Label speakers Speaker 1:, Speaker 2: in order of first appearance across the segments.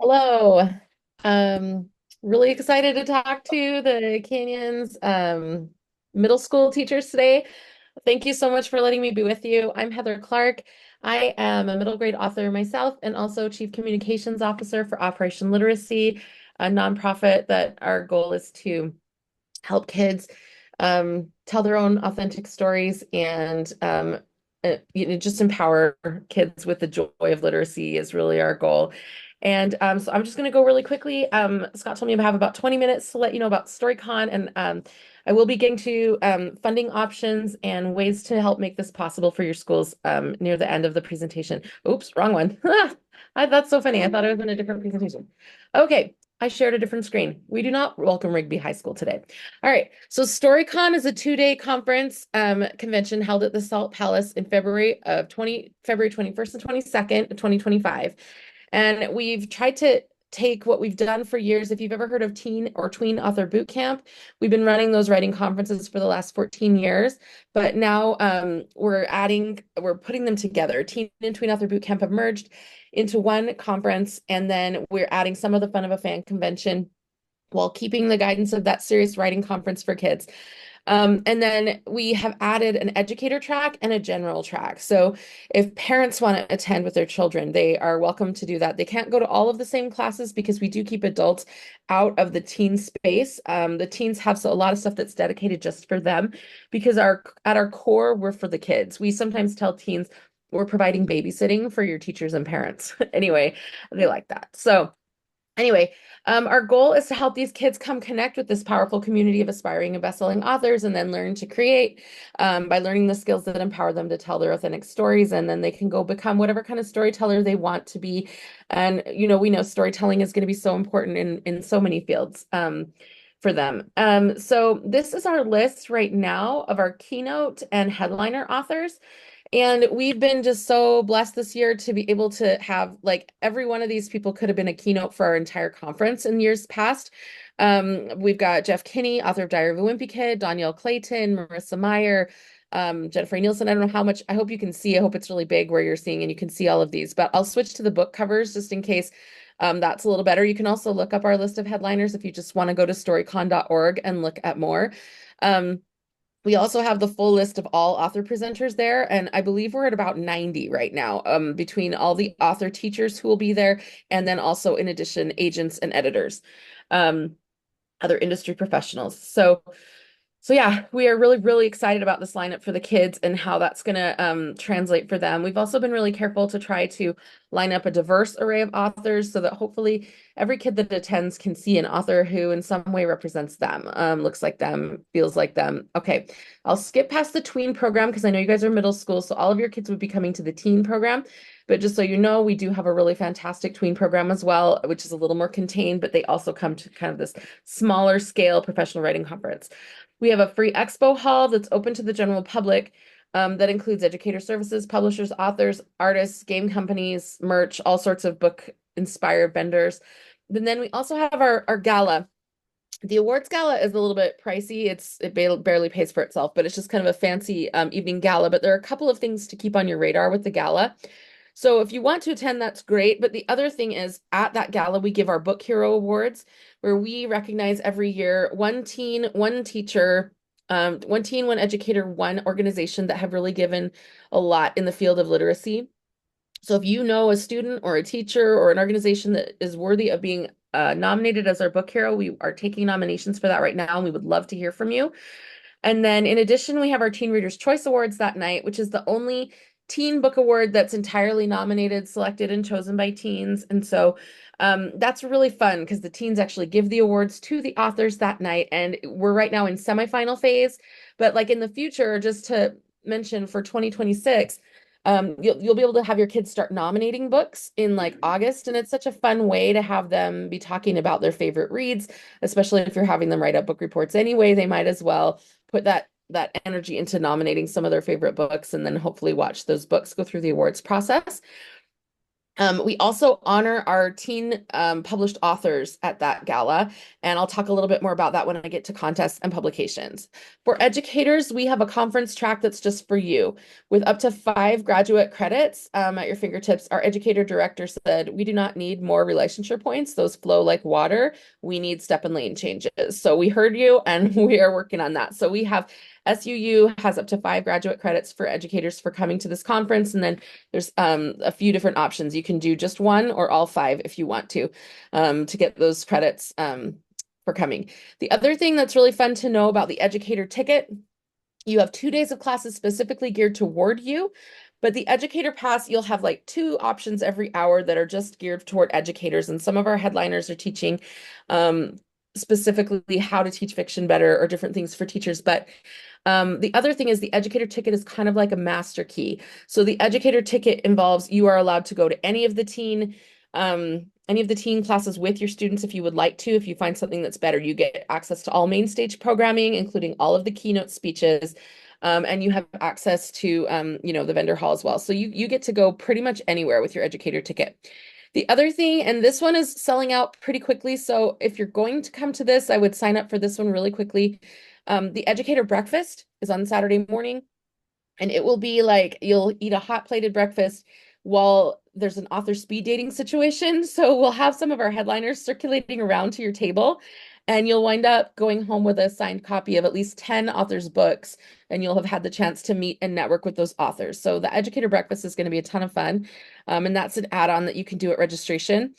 Speaker 1: Hello. Um, Really excited to talk to the Canyons middle school teachers today. Thank you so much for letting me be with you. I'm Heather Clark. I am a middle grade author myself and also Chief Communications Officer for Operation Literacy, a nonprofit that our goal is to help kids tell their own authentic stories and just empower kids with the joy of literacy is really our goal. And so I'm just going to go really quickly. Scott told me I have about 20 minutes to let you know about StoryCon, and I will be getting to funding options and ways to help make this possible for your schools near the end of the presentation. Oops, wrong one. That's so funny. I thought I was in a different presentation. Okay, I shared a different screen. We do not welcome Rigby High School today. All right, so StoryCon is a two-day conference convention held at the Salt Palace in February 21st and 22nd, 2025. And we've tried to take what we've done for years. If you've ever heard of Teen or Tween Author Boot Camp, we've been running those writing conferences for the last 14 years. But now we're putting them together. Teen and Tween Author Boot Camp have merged into one conference, and then we're adding some of the fun of a fan convention while keeping the guidance of that serious writing conference for kids. And then we have added an educator track and a general track. So if parents want to attend with their children, they are welcome to do that. They can't go to all of the same classes because we do keep adults out of the teen space. The teens have a lot of stuff that's dedicated just for them because at our core, we're for the kids. We sometimes tell teens we're providing babysitting for your teachers and parents. Anyway, they like that. So anyway, our goal is to help these kids come connect with this powerful community of aspiring and best-selling authors and then learn to create by learning the skills that empower them to tell their authentic stories. And then they can go become whatever kind of storyteller they want to be. And, we know storytelling is going to be so important in so many fields for them. So this is our list right now of our keynote and headliner authors. And we've been just so blessed this year to be able to have like every one of these people could have been a keynote for our entire conference in years past. We've got Jeff Kinney, author of Diary of a Wimpy Kid, Danielle Clayton, Marissa Meyer, Jennifer Nielsen. I don't know how much, I hope you can see. I hope it's really big where you're seeing and you can see all of these, but I'll switch to the book covers just in case that's a little better. You can also look up our list of headliners if you just want to go to storycon.org and look at more. We also have the full list of all author presenters there, and I believe we're at about 90 right now, between all the author teachers who will be there, and then also in addition, agents and editors, um, other industry professionals. So yeah, we are really, really excited about this lineup for the kids and how that's going to translate for them. We've also been really careful to try to line up a diverse array of authors so that hopefully every kid that attends can see an author who in some way represents them, looks like them, feels like them. Okay, I'll skip past the tween program because I know you guys are middle school, so all of your kids would be coming to the teen program. But just so you know, we do have a really fantastic tween program as well, which is a little more contained, but they also come to kind of this smaller scale professional writing conference. We have a free expo hall that's open to the general public that includes educator services, publishers, authors, artists, game companies, merch, all sorts of book inspired vendors. And then we also have our gala. The awards gala is a little bit pricey. It barely pays for itself, but it's just kind of a fancy evening gala. But there are a couple of things to keep on your radar with the gala. So if you want to attend, that's great. But the other thing is at that gala, we give our Book Hero Awards, where we recognize every year one teen, one teacher, one teen, one educator, one organization that have really given a lot in the field of literacy. So if you know a student or a teacher or an organization that is worthy of being nominated as our book hero, we are taking nominations for that right now, and we would love to hear from you. And then in addition, we have our Teen Readers' Choice Awards that night, which is the only teen book award that's entirely nominated, selected, and chosen by teens. And so that's really fun because the teens actually give the awards to the authors that night. And we're right now in semifinal phase. But like in the future, just to mention for 2026, you'll be able to have your kids start nominating books in like August, and it's such a fun way to have them be talking about their favorite reads, especially if you're having them write up book reports anyway. They might as well put that energy into nominating some of their favorite books and then hopefully watch those books go through the awards process. We also honor our teen published authors at that gala, and I'll talk a little bit more about that when I get to contests and publications. For educators, we have a conference track that's just for you with up to 5 graduate credits at your fingertips. Our educator director said, we do not need more relationship points. Those flow like water. We need step and lane changes. So we heard you and we are working on that. So we have SUU has up to 5 graduate credits for educators for coming to this conference, and then there's a few different options. You can do just one or all 5 if you want to get those credits for coming. The other thing that's really fun to know about the educator ticket, you have 2 days of classes specifically geared toward you, but the educator pass, you'll have like 2 options every hour that are just geared toward educators. And some of our headliners are teaching specifically how to teach fiction better or different things for teachers. But the other thing is the educator ticket is kind of like a master key. So the educator ticket involves you are allowed to go to any of the teen classes with your students if you would like to. If you find something that's better, you get access to all main stage programming, including all of the keynote speeches. And you have access to the vendor hall as well. So you get to go pretty much anywhere with your educator ticket. The other thing, and this one is selling out pretty quickly. So if you're going to come to this, I would sign up for this one really quickly. The educator breakfast is on Saturday morning, and it will be like you'll eat a hot plated breakfast while there's an author speed dating situation. So we'll have some of our headliners circulating around to your table, and you'll wind up going home with a signed copy of at least 10 authors' books, and you'll have had the chance to meet and network with those authors. So the educator breakfast is going to be a ton of fun, and that's an add-on that you can do at registration.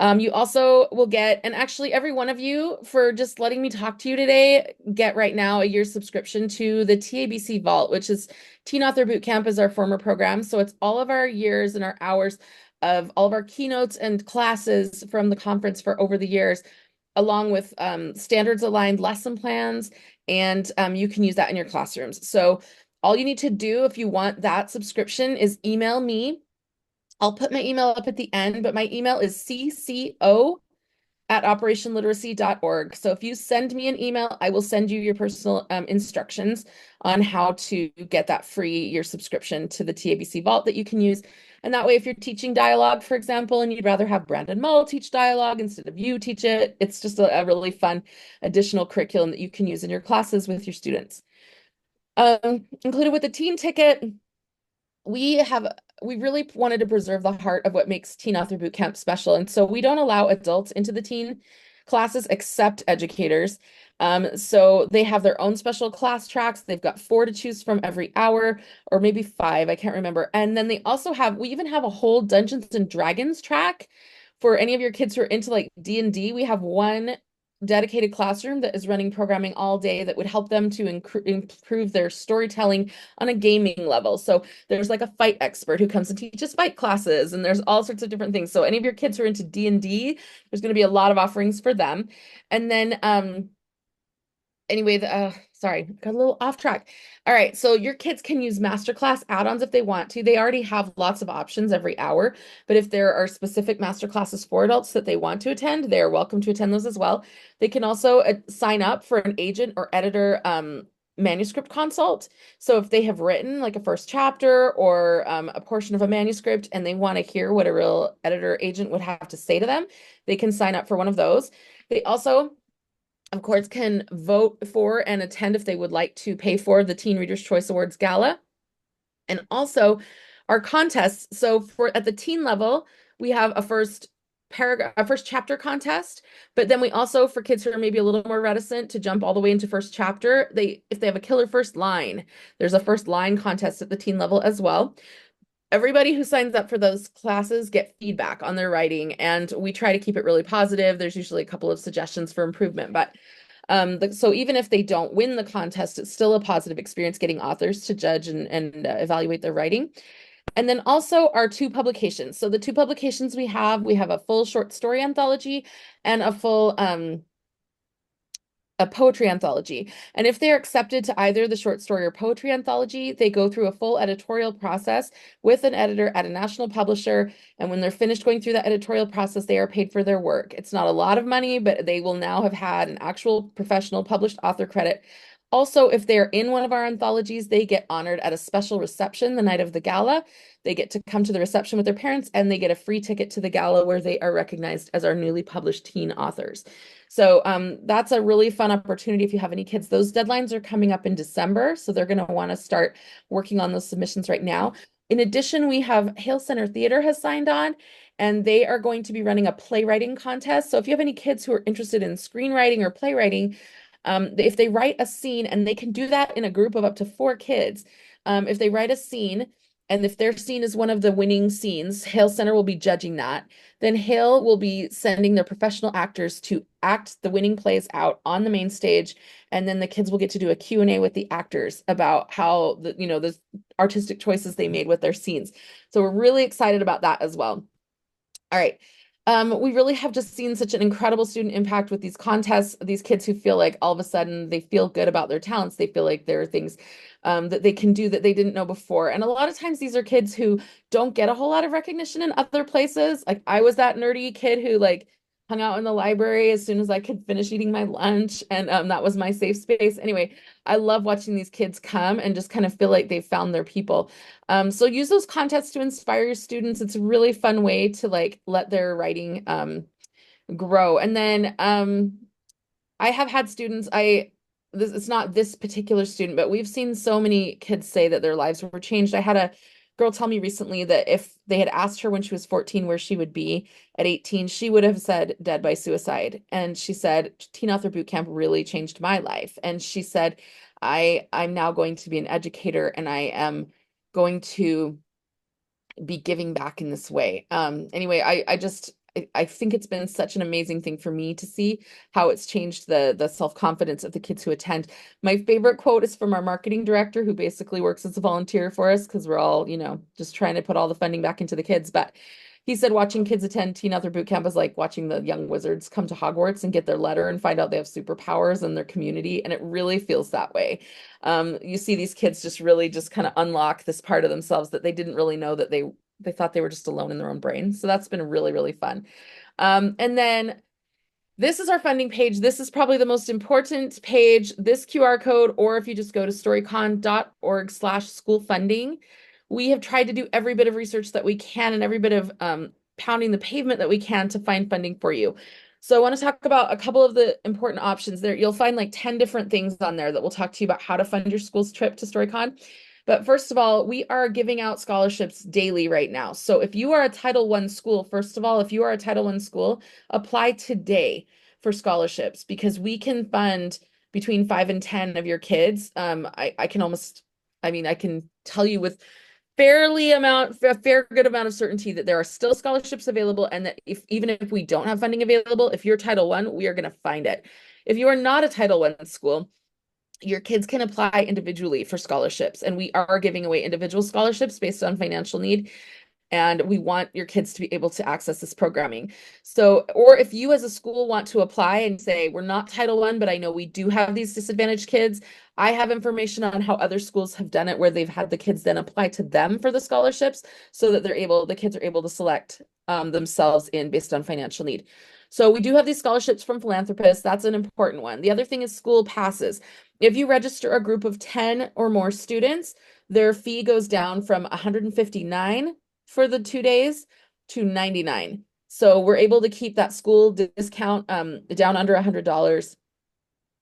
Speaker 1: You also will get, and actually every one of you for just letting me talk to you today, get right now a year's subscription to the TABC Vault, which is Teen Author Bootcamp is our former program. So it's all of our years and our hours of all of our keynotes and classes from the conference for over the years, along with standards aligned lesson plans, and you can use that in your classrooms. So all you need to do if you want that subscription is email me. I'll put my email up at the end, but my email is cco@operationliteracy.org. So if you send me an email, I will send you your personal instructions on how to get that free year subscription to the TABC Vault that you can use. And that way, if you're teaching dialogue, for example, and you'd rather have Brandon Mull teach dialogue instead of you teach it, it's just a really fun additional curriculum that you can use in your classes with your students. Included with the teen ticket, we really wanted to preserve the heart of what makes Teen Author Bootcamp special. And so we don't allow adults into the teen classes except educators. So they have their own special class tracks. They've got 4 to choose from every hour, or maybe 5, I can't remember. And then we even have a whole Dungeons and Dragons track for any of your kids who are into like D&D. We have one dedicated classroom that is running programming all day that would help them to improve their storytelling on a gaming level. So there's like a fight expert who comes and teaches fight classes, and there's all sorts of different things. So any of your kids who are into D&D, there's going to be a lot of offerings for them. And then anyway, sorry, got a little off track. All right, so your kids can use masterclass add-ons if they want to. They already have lots of options every hour, but if there are specific masterclasses for adults that they want to attend, they are welcome to attend those as well. They can also sign up for an agent or editor manuscript consult. So if they have written like a first chapter or a portion of a manuscript and they want to hear what a real editor agent would have to say to them, they can sign up for one of those. They also, of course, can vote for and attend if they would like to pay for the Teen Readers' Choice Awards Gala. And also our contests. So at the teen level, we have a first chapter contest, but then we also, for kids who are maybe a little more reticent to jump all the way into first chapter, if they have a killer first line, there's a first line contest at the teen level as well. Everybody who signs up for those classes get feedback on their writing, and we try to keep it really positive. There's usually a couple of suggestions for improvement, but so even if they don't win the contest, it's still a positive experience getting authors to judge and evaluate their writing. And then also our 2 publications. So the 2 publications we have a full short story anthology and a full a poetry anthology. And if they're accepted to either the short story or poetry anthology, they go through a full editorial process with an editor at a national publisher. And when they're finished going through that editorial process, they are paid for their work. It's not a lot of money, but they will now have had an actual professional published author credit Also, if they're in one of our anthologies, they get honored at a special reception the night of the gala. They get to come to the reception with their parents, and they get a free ticket to the gala where they are recognized as our newly published teen authors. So that's a really fun opportunity if you have any kids. Those deadlines are coming up in December, so they're going to want to start working on those submissions right now. In addition, we have Hale Center Theater has signed on, and they are going to be running a playwriting contest. So if you have any kids who are interested in screenwriting or playwriting, if they write a scene, and they can do that in a group of up to 4 kids, if they write a scene, and if their scene is one of the winning scenes, Hale Center will be judging that. Then Hale will be sending their professional actors to act the winning plays out on the main stage, and then the kids will get to do a Q&A with the actors about how the artistic choices they made with their scenes. So we're really excited about that as well. All right. We really have just seen such an incredible student impact with these contests, these kids who feel like all of a sudden they feel good about their talents. They feel like there are things that they can do that they didn't know before. And a lot of times these are kids who don't get a whole lot of recognition in other places. Like I was that nerdy kid who like hung out in the library as soon as I could finish eating my lunch. And that was my safe space. Anyway, I love watching these kids come and just kind of feel like they've found their people. So use those contests to inspire your students. It's a really fun way to like let their writing grow. And then I have had students, it's not this particular student, but we've seen so many kids say that their lives were changed. I had a girl tell me recently that if they had asked her when she was 14 where she would be at 18, she would have said dead by suicide. And she said, Teen Author Bootcamp really changed my life. And she said, I'm now going to be an educator, and I am going to be giving back in this way. Anyway, I think it's been such an amazing thing for me to see how it's changed the self-confidence of the kids who attend. My favorite quote is from our marketing director, who basically works as a volunteer for us because we're all, just trying to put all the funding back into the kids. But he said watching kids attend Teen Author Bootcamp is like watching the young wizards come to Hogwarts and get their letter and find out they have superpowers in their community. And it really feels that way. You see these kids just really just kind of unlock this part of themselves that they didn't really know that they thought they were just alone in their own brain. So that's been really, really fun. And then this is our funding page. This is probably the most important page. This QR code, or if you just go to storycon.org/school funding, we have tried to do every bit of research that we can and every bit of pounding the pavement that we can to find funding for you. So I want to talk about a couple of the important options there. You'll find like 10 different things on there that will talk to you about how to fund your school's trip to StoryCon. But first of all, we are giving out scholarships daily right now. So if you are a Title I school, first of all, if you are a Title I school, apply today for scholarships because we can fund between 5 and 10 of your kids. I can tell you with a fair good amount of certainty that there are still scholarships available, and that even if we don't have funding available, if you're Title I, we are going to find it. If you are not a Title I school, your kids can apply individually for scholarships, and we are giving away individual scholarships based on financial need. And we want your kids to be able to access this programming. So, or if you as a school want to apply and say, we're not Title I, but I know we do have these disadvantaged kids, I have information on how other schools have done it where they've had the kids then apply to them for the scholarships so that the kids are able to select themselves in based on financial need. So we do have these scholarships from philanthropists. That's an important one. The other thing is school passes. If you register a group of 10 or more students, their fee goes down from $159 for the 2 days to $99. So we're able to keep that school discount down under $100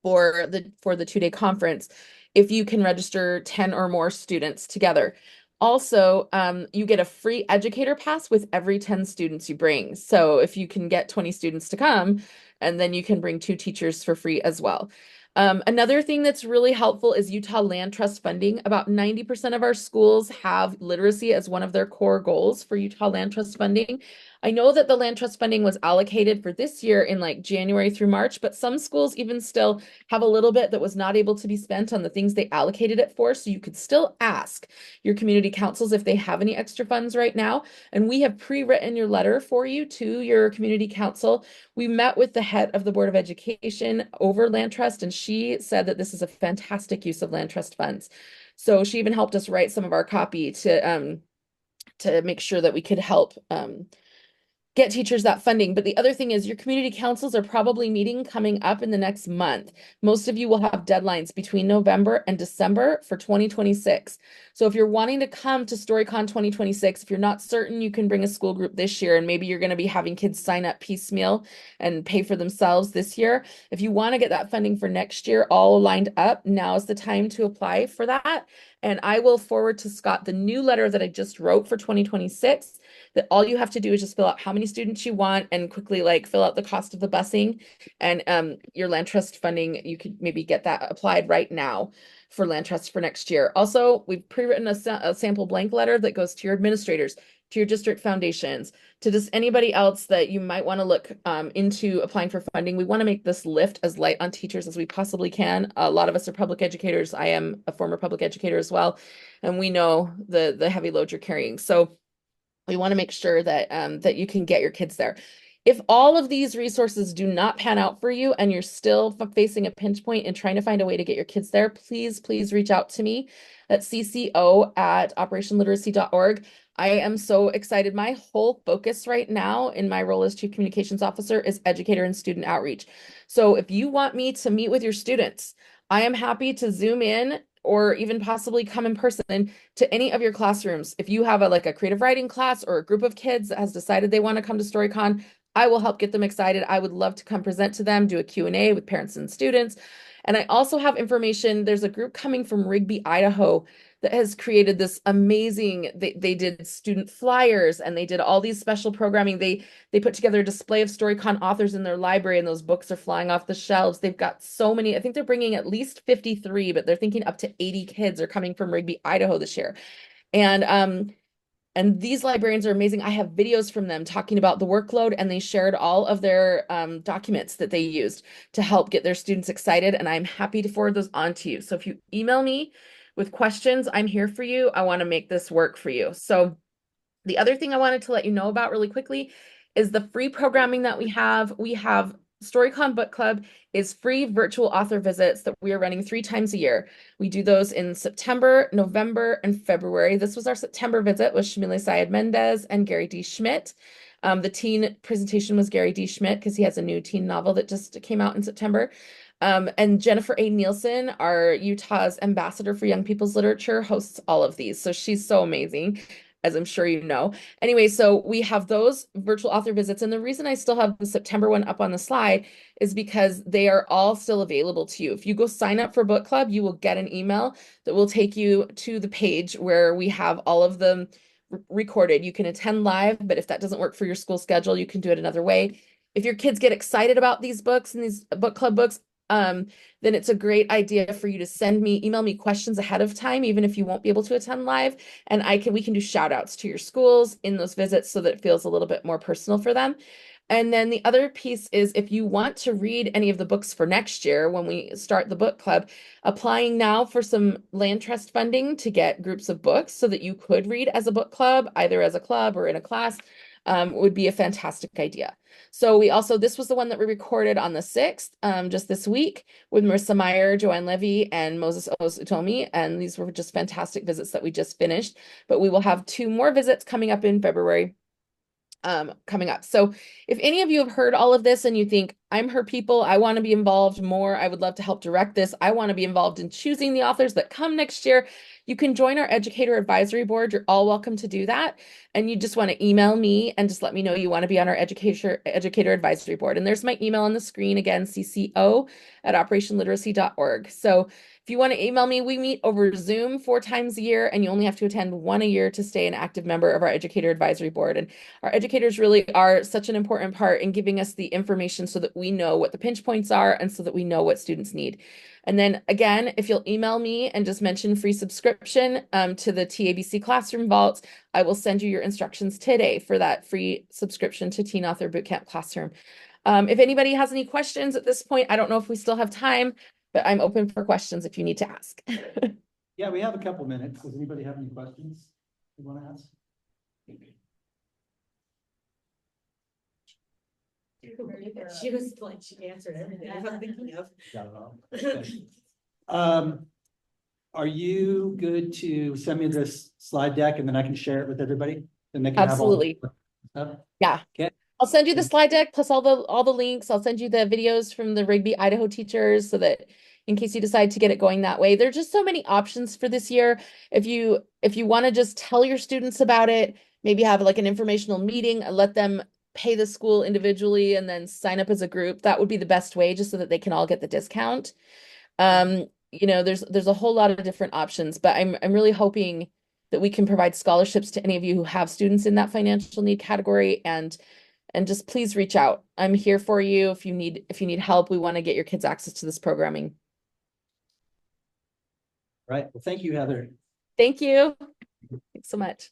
Speaker 1: for the 2-day conference if you can register 10 or more students together. Also, you get a free educator pass with every 10 students you bring. So if you can get 20 students to come, and then you can bring 2 teachers for free as well. Another thing that's really helpful is Utah Land Trust funding. About 90% of our schools have literacy as one of their core goals for Utah Land Trust funding. I know that the land trust funding was allocated for this year in like January through March, but some schools even still have a little bit that was not able to be spent on the things they allocated it for. So you could still ask your community councils if they have any extra funds right now. And we have pre-written your letter for you to your community council. We met with the head of the Board of Education over land trust, and she said that this is a fantastic use of land trust funds. So she even helped us write some of our copy to make sure that we could help get teachers that funding. But the other thing is your community councils are probably meeting coming up in the next month. Most of you will have deadlines between November and December for 2026. So if you're wanting to come to StoryCon 2026, if you're not certain, you can bring a school group this year, and maybe you're going to be having kids sign up piecemeal and pay for themselves this year. If you want to get that funding for next year all lined up, now is the time to apply for that. And I will forward to Scott the new letter that I just wrote for 2026, that all you have to do is just fill out how many students you want and quickly like fill out the cost of the busing, and your land trust funding, you could maybe get that applied right now for land trust for next year. Also, we've pre-written a sample blank letter that goes to your administrators, to your district foundations, to just anybody else that you might want to look into applying for funding. We want to make this lift as light on teachers as we possibly can. A lot of us are public educators. I am a former public educator as well, and we know the heavy load you're carrying. So we want to make sure that that you can get your kids there. If all of these resources do not pan out for you and you're still facing a pinch point and trying to find a way to get your kids there, please reach out to me at cco@operationliteracy.org. I am so excited. My whole focus right now in my role as Chief Communications Officer is educator and student outreach. So if you want me to meet with your students, I am happy to Zoom in or even possibly come in person to any of your classrooms. If you have like a creative writing class or a group of kids that has decided they want to come to StoryCon, I will help get them excited. I would love to come present to them, do a Q&A with parents and students. And I also have information. There's a group coming from Rigby, Idaho, that has created this amazing, they did student flyers and they did all these special programming. They put together a display of StoryCon authors in their library, and those books are flying off the shelves. They've got so many. I think they're bringing at least 53, but they're thinking up to 80 kids are coming from Rigby, Idaho this year. And these librarians are amazing. I have videos from them talking about the workload, and they shared all of their documents that they used to help get their students excited. And I'm happy to forward those on to you. So if you email me with questions, I'm here for you. I want to make this work for you. So the other thing I wanted to let you know about really quickly is the free programming that we have. We have StoryCon Book Club is free virtual author visits that we are running 3 times a year. We do those in September, November, and February. This was our September visit with Shamila Syed Mendez and Gary D. Schmidt. The teen presentation was Gary D. Schmidt because he has a new teen novel that just came out in September. And Jennifer A. Nielsen, our Utah's ambassador for young people's literature, hosts all of these. So she's so amazing, as I'm sure you know. Anyway, so we have those virtual author visits. And the reason I still have the September one up on the slide is because they are all still available to you. If you go sign up for book club, you will get an email that will take you to the page where we have all of them recorded. You can attend live, but if that doesn't work for your school schedule, you can do it another way. If your kids get excited about these books and these book club books, then it's a great idea for you to email me questions ahead of time, even if you won't be able to attend live. And we can do shout outs to your schools in those visits so that it feels a little bit more personal for them. And then the other piece is if you want to read any of the books for next year, when we start the book club, applying now for some land trust funding to get groups of books so that you could read as a book club, either as a club or in a class, would be a fantastic idea. So this was the one that we recorded on the 6th, just this week, with Marissa Meyer, Joanne Levy, and Moses Utomi. And these were just fantastic visits that we just finished. But we will have 2 more visits coming up in February. Coming up. So if any of you have heard all of this and you think, I'm her people, I want to be involved more, I would love to help direct this, I want to be involved in choosing the authors that come next year, you can join our Educator Advisory Board. You're all welcome to do that. And you just want to email me and just let me know you want to be on our Educator Advisory Board. And there's my email on the screen again, cco@operationliteracy.org. So if you want to email me, we meet over Zoom 4 times a year, and you only have to attend 1 a year to stay an active member of our Educator Advisory Board. And our educators really are such an important part in giving us the information so that we know what the pinch points are and so that we know what students need. And then again, if you'll email me and just mention free subscription to the TABC Classroom Vault, I will send you your instructions today for that free subscription to Teen Author Bootcamp Classroom. If anybody has any questions at this point, I don't know if we still have time, but I'm open for questions if you need to ask.
Speaker 2: Yeah, we have a couple minutes. Does anybody have any questions you want to ask?
Speaker 3: She was like, she answered everything I'm thinking of.
Speaker 2: Okay. Are you good to send me this slide deck and then I can share it with everybody? And they can
Speaker 1: Absolutely.
Speaker 2: have all the stuff?
Speaker 1: Yeah.
Speaker 2: Okay.
Speaker 1: I'll send you the slide deck plus all the links. I'll send you the videos from the Rigby, Idaho teachers so that in case you decide to get it going that way. There's just so many options for this year. If you want to just tell your students about it, maybe have like an informational meeting and let them pay the school individually and then sign up as a group, that would be the best way just so that they can all get the discount. There's a whole lot of different options, but I'm really hoping that we can provide scholarships to any of you who have students in that financial need category and just please reach out. I'm here for you if you need help. We want to get your kids access to this programming.
Speaker 2: Right. Well, thank you, Heather.
Speaker 1: Thank you. Thanks so much.